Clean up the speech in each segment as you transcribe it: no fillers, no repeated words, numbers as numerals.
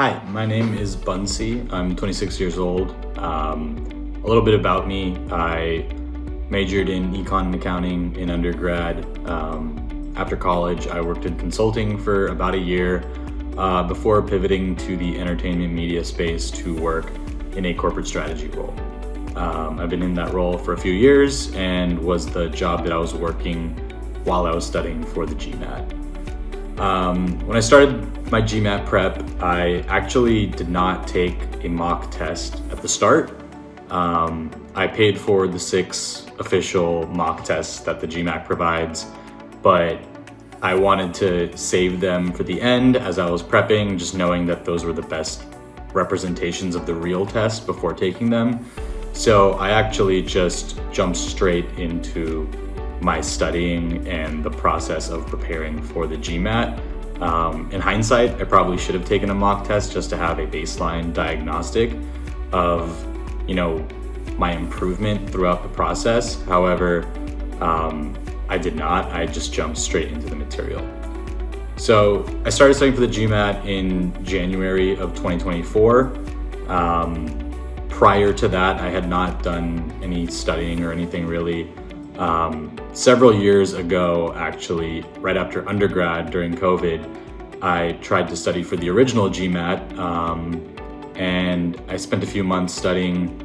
Hi, my name is Bunsee. I'm 26 years old. A little bit about me. I majored in econ and accounting in undergrad. After college, I worked in consulting for about a year before pivoting to the entertainment media space to work in a corporate strategy role. I've been in that role for a few years and was the job that I was working while I was studying for the GMAT. When I started my GMAT prep, I actually did not take a mock test at the start. I paid for the 6 official mock tests that the GMAT provides, but I wanted to save them for the end as I was prepping, just knowing that those were the best representations of the real test before taking them. So I actually just jumped straight into my studying and the process of preparing for the GMAT. In hindsight, I probably should have taken a mock test just to have a baseline diagnostic of, my improvement throughout the process. However, I did not. I just jumped straight into the material. So I started studying for the GMAT in January of 2024. Prior to that, I had not done any studying or anything really. Several years ago, actually, right after undergrad during COVID, I tried to study for the original GMAT, and I spent a few months studying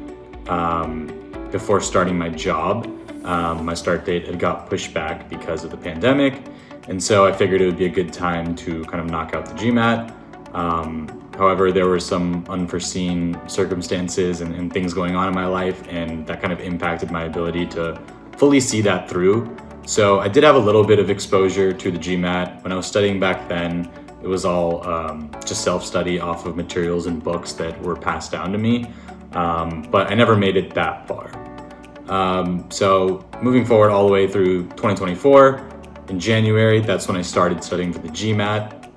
before starting my job. My start date had got pushed back because of the pandemic, and so I figured it would be a good time to kind of knock out the GMAT. However, there were some unforeseen circumstances and things going on in my life, and that kind of impacted my ability to fully see that through. So I did have a little bit of exposure to the GMAT. When I was studying back then, it was all just self-study off of materials and books that were passed down to me, but I never made it that far. So moving forward all the way through 2024, in January, that's when I started studying for the GMAT.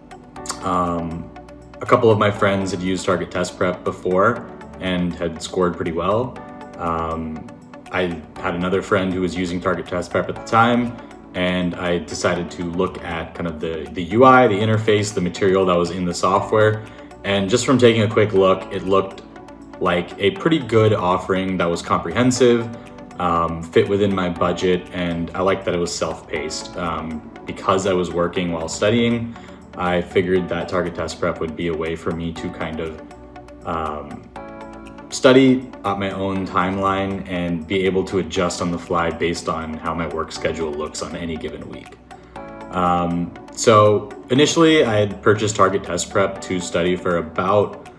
A couple of my friends had used Target Test Prep before and had scored pretty well. I had another friend who was using Target Test Prep at the time, and I decided to look at kind of the UI, the interface, the material that was in the software. And just from taking a quick look, it looked like a pretty good offering that was comprehensive, fit within my budget, and I liked that it was self-paced. Because I was working while studying, I figured that Target Test Prep would be a way for me to kind of study at my own timeline and be able to adjust on the fly based on how my work schedule looks on any given week. So initially I had purchased Target Test Prep to study for about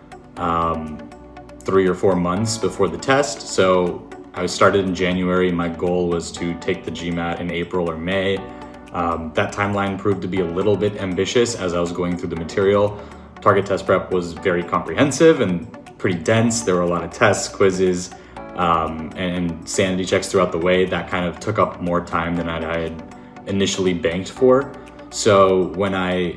3 or 4 months before the test. So I started in January. My goal was to take the GMAT in April or May. That timeline proved to be a little bit ambitious as I was going through the material. Target Test Prep was very comprehensive and pretty dense. There were a lot of tests, quizzes, and sanity checks throughout the way. That kind of took up more time than I had initially banked for. So when I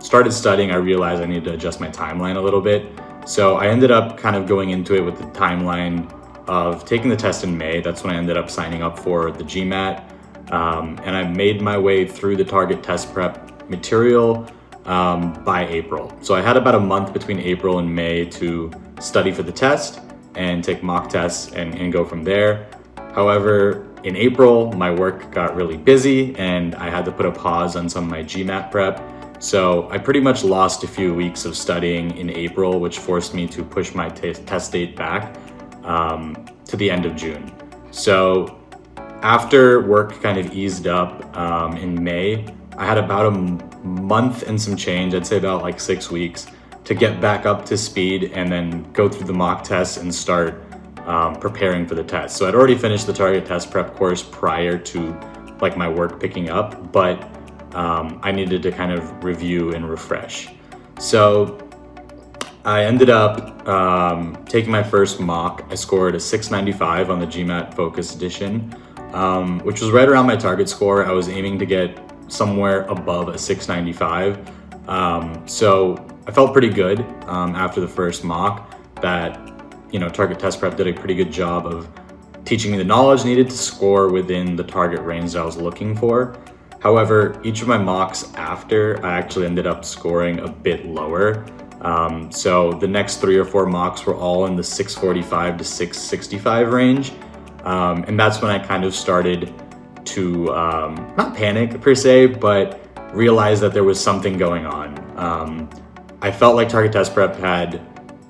started studying, I realized I needed to adjust my timeline a little bit. So I ended up kind of going into it with the timeline of taking the test in May. That's when I ended up signing up for the GMAT. And I made my way through the Target Test Prep material by April. So I had about a month between April and May to study for the test and take mock tests and go from there. However, in April, my work got really busy and I had to put a pause on some of my GMAT prep. So I pretty much lost a few weeks of studying in April, which forced me to push my test date back to the end of June. So after work kind of eased up in May, I had about a month and some change, I'd say about like 6 weeks, to get back up to speed and then go through the mock tests and start preparing for the test. So I'd already finished the Target Test Prep course prior to like my work picking up, but I needed to kind of review and refresh. So I ended up taking my first mock. I scored a 695 on the GMAT Focus Edition, which was right around my target score. I was aiming to get somewhere above a 695. So I felt pretty good after the first mock that, Target Test Prep did a pretty good job of teaching me the knowledge needed to score within the target range that I was looking for. However, each of my mocks after, I actually ended up scoring a bit lower. So the next 3 or 4 mocks were all in the 645 to 665 range. And that's when I kind of started to not panic per se, but realize that there was something going on. I felt like Target Test Prep had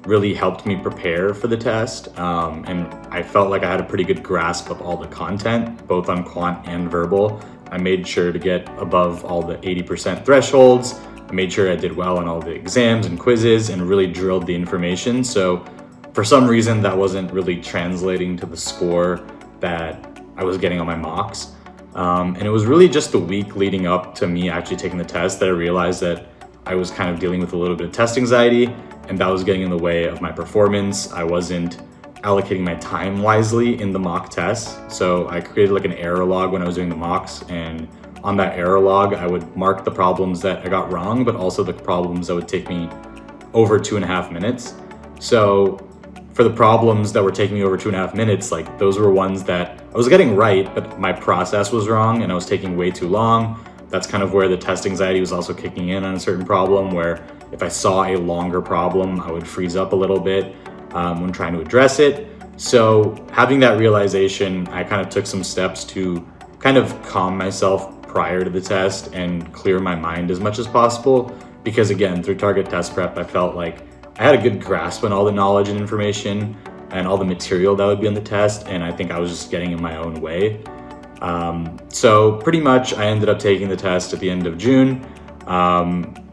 really helped me prepare for the test, and I felt like I had a pretty good grasp of all the content, both on quant and verbal. I made sure to get above all the 80% thresholds. I made sure I did well on all the exams and quizzes and really drilled the information. So for some reason that wasn't really translating to the score that I was getting on my mocks. And it was really just the week leading up to me actually taking the test that I realized that I was kind of dealing with a little bit of test anxiety, and that was getting in the way of my performance. I wasn't allocating my time wisely in the mock tests. So I created like an error log when I was doing the mocks, and on that error log, I would mark the problems that I got wrong, but also the problems that would take me over 2.5 minutes. So for the problems that were taking me over 2.5 minutes, like those were ones that I was getting right, but my process was wrong and I was taking way too long. That's kind of where the test anxiety was also kicking in on a certain problem, where if I saw a longer problem, I would freeze up a little bit when trying to address it. So having that realization, I kind of took some steps to kind of calm myself prior to the test and clear my mind as much as possible. Because again, through Target Test Prep, I felt like I had a good grasp on all the knowledge and information and all the material that would be on the test, and I think I was just getting in my own way. So pretty much I ended up taking the test at the end of June.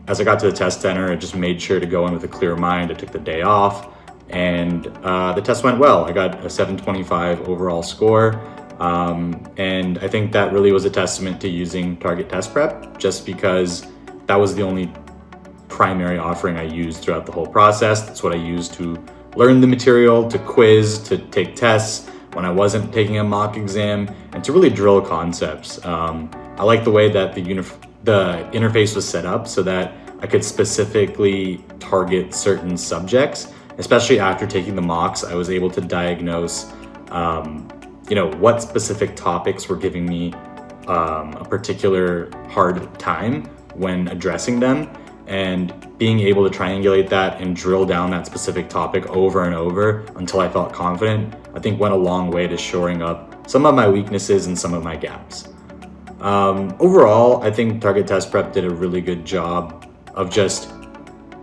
As I got to the test center, I just made sure to go in with a clear mind. I took the day off, and the test went well. I got a 725 overall score. And I think that really was a testament to using Target Test Prep, just because that was the only primary offering I used throughout the whole process. That's what I used to learn the material, to quiz, to take tests when I wasn't taking a mock exam, and to really drill concepts. I like the way that the interface was set up so that I could specifically target certain subjects. Especially after taking the mocks, I was able to diagnose what specific topics were giving me a particular hard time when addressing them, and being able to triangulate that and drill down that specific topic over and over until I felt confident, I think went a long way to shoring up some of my weaknesses and some of my gaps. Overall, I think Target Test Prep did a really good job of just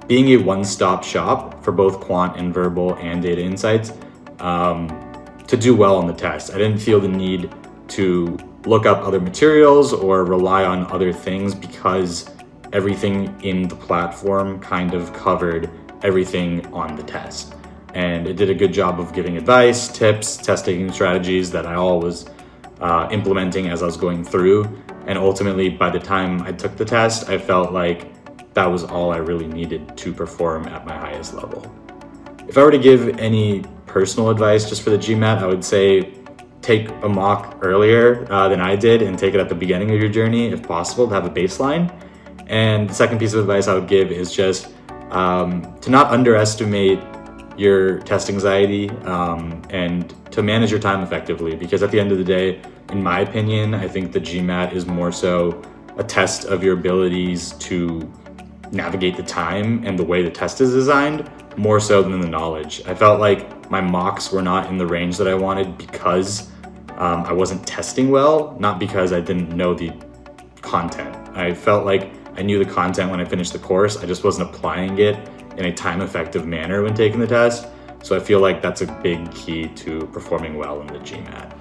being a one-stop shop for both quant and verbal and data insights. To do well on the test. I didn't feel the need to look up other materials or rely on other things, because everything in the platform kind of covered everything on the test. And it did a good job of giving advice, tips, test taking strategies that I all was implementing as I was going through. And ultimately, by the time I took the test, I felt like that was all I really needed to perform at my highest level. If I were to give any personal advice just for the GMAT, I would say take a mock earlier than I did, and take it at the beginning of your journey if possible, to have a baseline. And the second piece of advice I would give is just to not underestimate your test anxiety and to manage your time effectively, because at the end of the day, in my opinion, I think the GMAT is more so a test of your abilities to navigate the time and the way the test is designed, more so than the knowledge. I felt like my mocks were not in the range that I wanted because I wasn't testing well, not because I didn't know the content. I felt like I knew the content when I finished the course, I just wasn't applying it in a time-effective manner when taking the test. So I feel like that's a big key to performing well in the GMAT.